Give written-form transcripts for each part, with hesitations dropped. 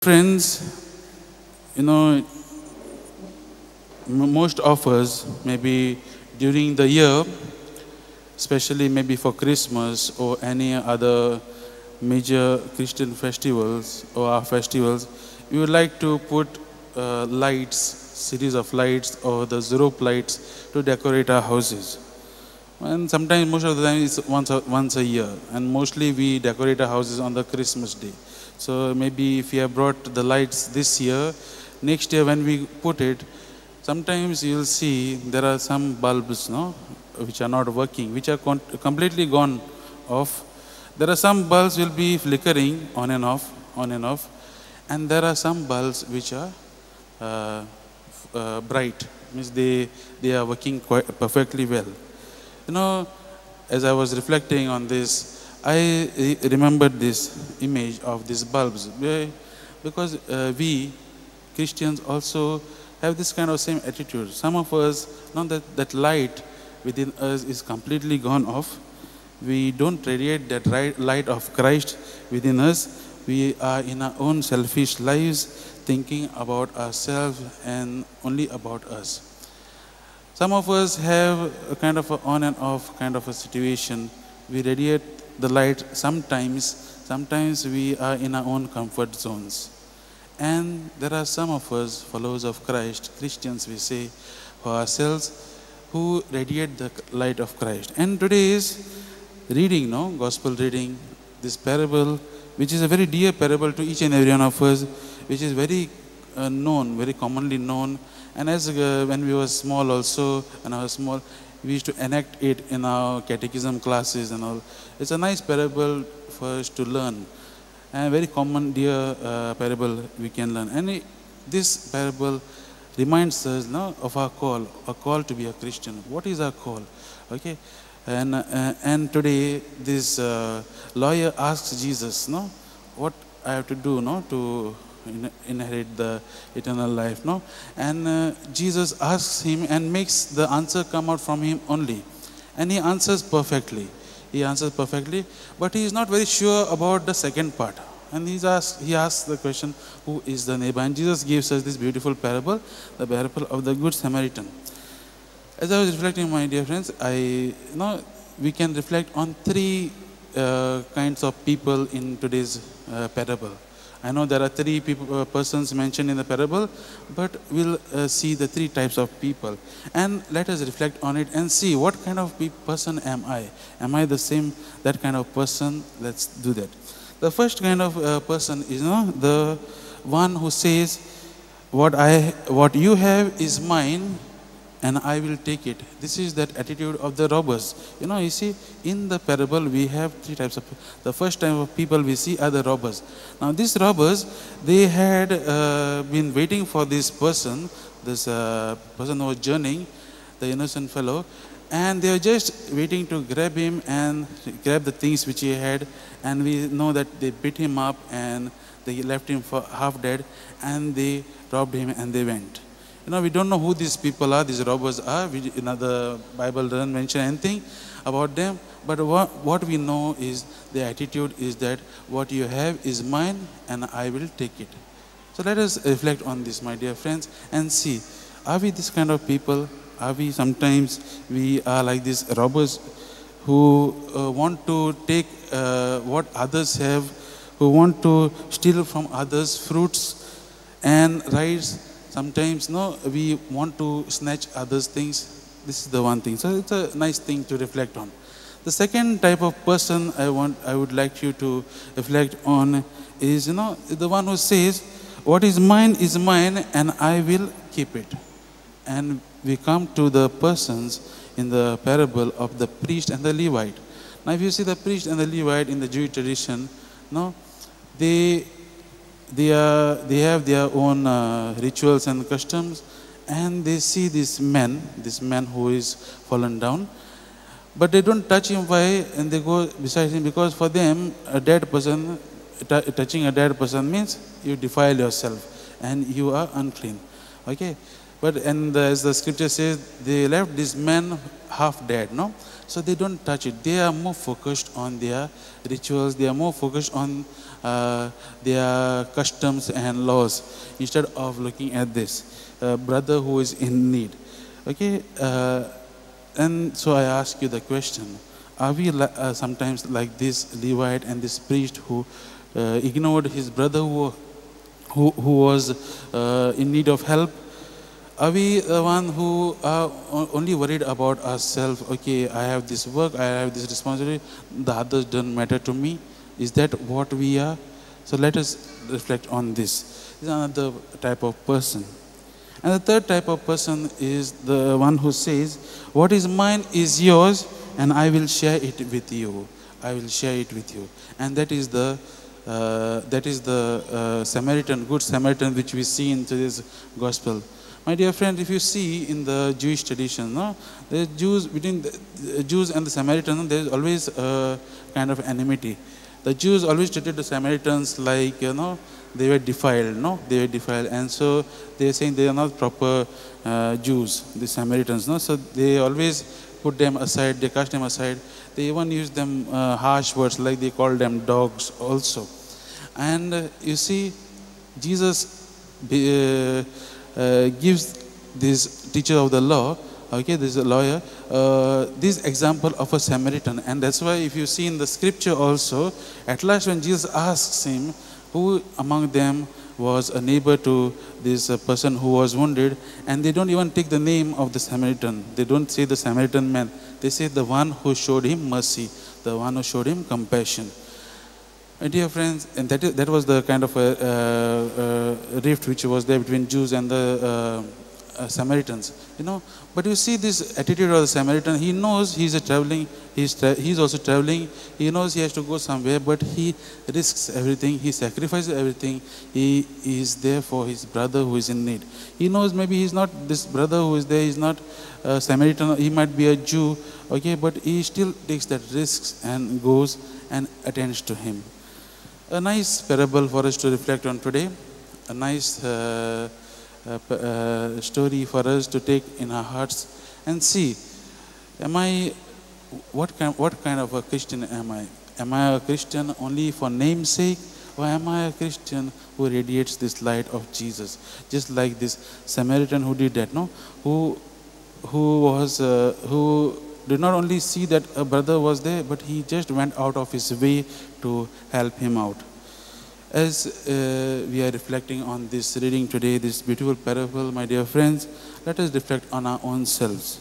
Friends, you know, most of us, maybe during the year, especially maybe for Christmas or any other major Christian festivals or our festivals, we would like to put lights, series of lights or the Zerope lights to decorate our houses. And sometimes, most of the time, it's once a year. And mostly we decorate our houses on the Christmas day. So maybe if you have brought the lights this year, next year when we put it, sometimes you'll see there are some bulbs, no, which are not working, which are completely gone off. There are some bulbs will be flickering on and off, on and off. And there are some bulbs which are bright, means they are working quite perfectly well. You know, as I was reflecting on this, I remembered this image of these bulbs, because we Christians also have this kind of same attitude. Some of us know that light within us is completely gone off. We don't radiate that light of Christ within us. We are in our own selfish lives, thinking about ourselves and only about us. Some of us have a kind of a on and off kind of a situation. We radiate the light sometimes we are in our own comfort zones. And there are some of us, followers of Christ, Christians we say, for ourselves, who radiate the light of Christ. And today's reading, no, gospel reading, this parable, which is a very dear parable to each and every one of us, which is very known, very commonly known. And as when we were small also, when I was small, we used to enact it in our catechism classes and all. It's a nice parable for us to learn. And a very common, dear parable we can learn. And this parable reminds us, no, of our call to be a Christian. What is our call? Okay. And today this lawyer asks Jesus, no, what I have to do, no, to inherit the eternal life, no? And Jesus asks him and makes the answer come out from him only. And he answers perfectly. He answers perfectly, but he is not very sure about the second part. And he asks the question, who is the neighbor? And Jesus gives us this beautiful parable, the parable of the Good Samaritan. As I was reflecting, my dear friends, we can reflect on three kinds of people in today's parable. I know there are three persons mentioned in the parable, but we'll see the three types of people. And let us reflect on it and see what kind of person am I? Am I that kind of person? Let's do that. The first kind of person is the one who says, what you have is mine, and I will take it. This is that attitude of the robbers. You see, in the parable we have three types of. The first type of people we see are the robbers. Now these robbers, they had been waiting for this person who was journeying, the innocent fellow, and they were just waiting to grab him and grab the things which he had. And we know that they beat him up and they left him for half dead, and they robbed him and they went. We don't know who these people are, these robbers are. The Bible doesn't mention anything about them. But what we know is the attitude is that what you have is mine and I will take it. So let us reflect on this, my dear friends, and see, are we this kind of people? Are we sometimes, we are like these robbers who want to take what others have, who want to steal from others fruits and rights. Sometimes, we want to snatch others' things. This is the one thing. So it's a nice thing to reflect on. The second type of person I would like you to reflect on is, the one who says, what is mine and I will keep it. And we come to the persons in the parable of the priest and the Levite. Now, if you see the priest and the Levite in the Jewish tradition, they have their own rituals and customs, and they see this man who is fallen down, but they don't touch him. Why? And they go beside him, because for them, a dead person, touching a dead person means you defile yourself and you are unclean. Okay? But as the scripture says, they left this man half dead, So they don't touch it. They are more focused on their rituals. They are more focused on their customs and laws instead of looking at this brother who is in need. Okay, and so I ask you the question: are we sometimes like this Levite and this priest who ignored his brother who was in need of help? Are we the one who are only worried about ourselves? Okay, I have this work, I have this responsibility, the others don't matter to me. Is that what we are? So let us reflect on this. This is another type of person. And the third type of person is the one who says, what is mine is yours, and I will share it with you. I will share it with you. And that is the Samaritan, good Samaritan, which we see in today's gospel. My dear friend, if you see in the Jewish tradition, no, the Jews, between the Jews and the Samaritans, there is always a kind of enmity. The Jews always treated the Samaritans like, they were defiled, no? They were defiled. And so they are saying they are not proper Jews, the Samaritans, no? So they always put them aside, they cast them aside. They even use them harsh words, like they call them dogs also. And you see, Jesus gives this teacher of the law, okay, this is a lawyer, this example of a Samaritan. And that's why if you see in the scripture also, at last when Jesus asks him, who among them was a neighbor to this person who was wounded, and they don't even take the name of the Samaritan. They don't say the Samaritan man. They say the one who showed him mercy, the one who showed him compassion. My dear friends, and that was the kind of a rift which was there between Jews and the Samaritans, But you see this attitude of the Samaritan. He knows he's traveling. He's also traveling. He knows he has to go somewhere, but he risks everything. He sacrifices everything. He is there for his brother who is in need. He knows maybe he's not this brother who is there. He's not a Samaritan. He might be a Jew, okay, but he still takes that risks and goes and attends to him. A nice parable for us to reflect on today. A nice story for us to take in our hearts and see, what kind of a Christian am I? Am I a Christian only for name's sake, or am I a Christian who radiates this light of Jesus? Just like this Samaritan who did that, no? Who did not only see that a brother was there, but he just went out of his way to help him out. As we are reflecting on this reading today, this beautiful parable, my dear friends, let us reflect on our own selves.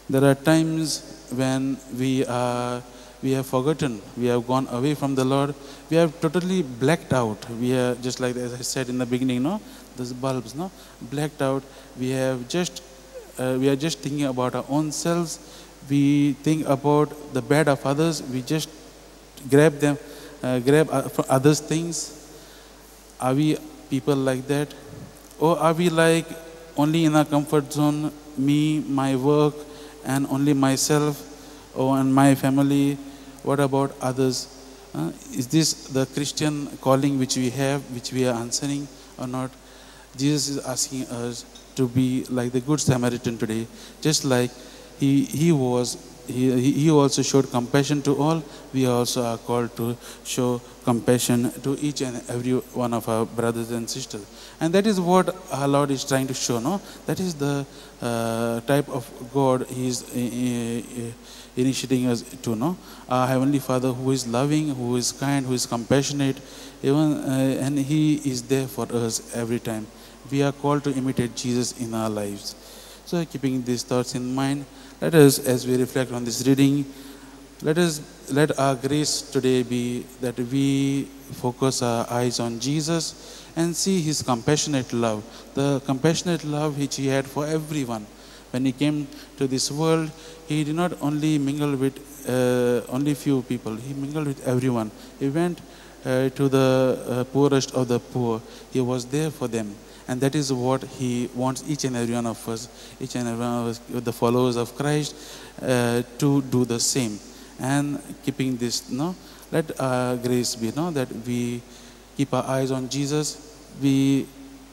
There are times when we have forgotten, we have gone away from the Lord, we have totally blacked out. We are just like, as I said in the beginning, those bulbs, blacked out. We are just thinking about our own selves. We think about the bad of others. We just grab for others' things. Are we people like that? Or are we like only in our comfort zone, me, my work, and only myself, and my family? What about others? Is this the Christian calling which we have, which we are answering or not? Jesus is asking us to be like the Good Samaritan today, just like he also showed compassion to all. We also are called to show compassion to each and every one of our brothers and sisters. And that is what our Lord is trying to show, That is the type of God He is initiating us to, Our Heavenly Father who is loving, who is kind, who is compassionate, and He is there for us every time. We are called to imitate Jesus in our lives. So keeping these thoughts in mind, let us, as we reflect on this reading, let our grace today be that we focus our eyes on Jesus and see His compassionate love, the compassionate love which He had for everyone. When He came to this world, He did not only mingle with only few people, He mingled with everyone. He went to the poorest of the poor. He was there for them. And that is what He wants each and every one of us, each and every one of us, the followers of Christ, to do the same. And keeping this, let our grace be, that we keep our eyes on Jesus, we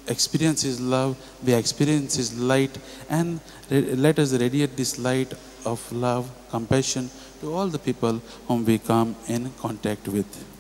experience His love, we experience His light, and let us radiate this light of love, compassion to all the people whom we come in contact with.